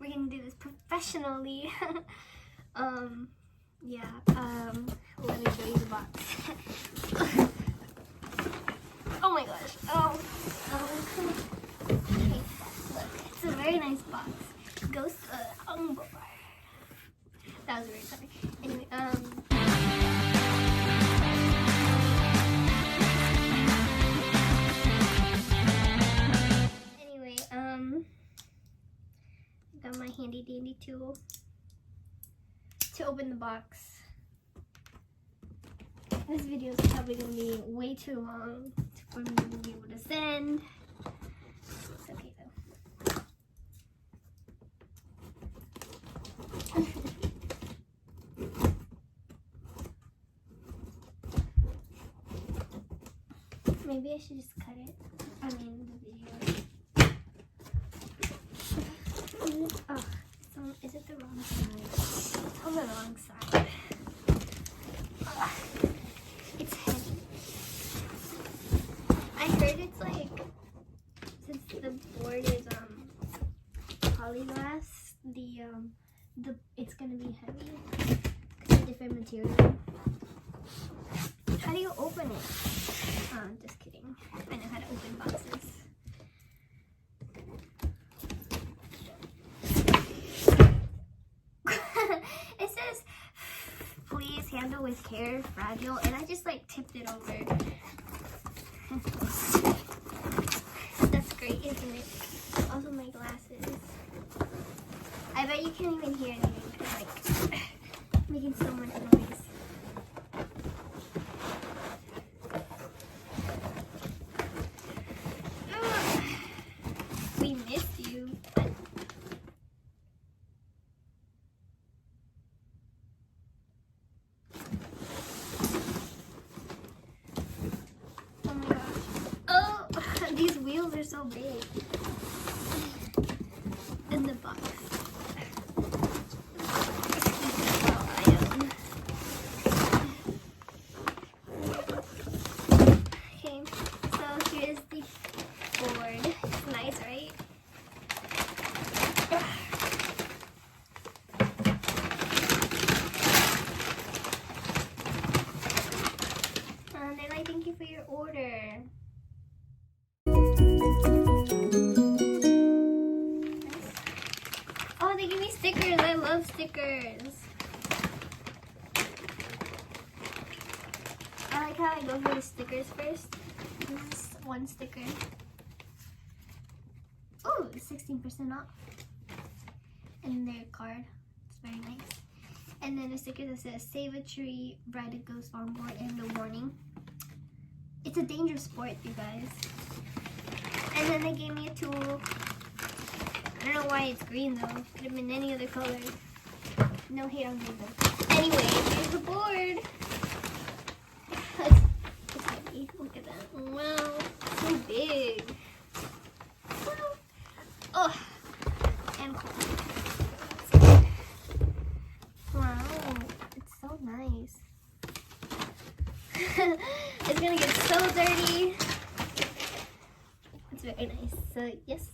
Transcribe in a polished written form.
We're gonna do this professionally. Yeah, let me show you the box. Oh my gosh. Okay, look, it's a very nice box. GhostLong board. That was very funny. Anyway, got my handy dandy tool to open the box. This video is probably going to be way too long for me to be able to send. It's okay though. Maybe I should just cut it. I mean the video. Is it the wrong side? It's on the wrong side. It's heavy. I heard it's like, since the board is polyglass, it's gonna be heavy. It's a different material. How do you open it? Just kidding. I know how to open boxes. It says, please handle with care, fragile, and I just like tipped it over. That's great, isn't it? Also my glasses. I bet you can't even hear anything because like making so much noise. We missed you. Oh my gosh. Oh, these wheels are so big. In the box. Okay, so here's the board. It's nice, right? And then I thank you for your order. Oh, they give me stickers. I love stickers. I like how I go for the stickers first. This is one sticker. Oh, 16% off. And their card. It's very nice. And then a sticker that says save a tree, ride a GhostLong board, and a warning. It's a dangerous sport, you guys. And then they gave me a tool. I don't know why it's green though. Could have been any other color. No hate on green though. Anyway, here's the board. It's heavy. Look at that. Wow, so big. Oh, and cool. Wow, it's so nice. It's gonna get so dirty. It's very nice. So yes,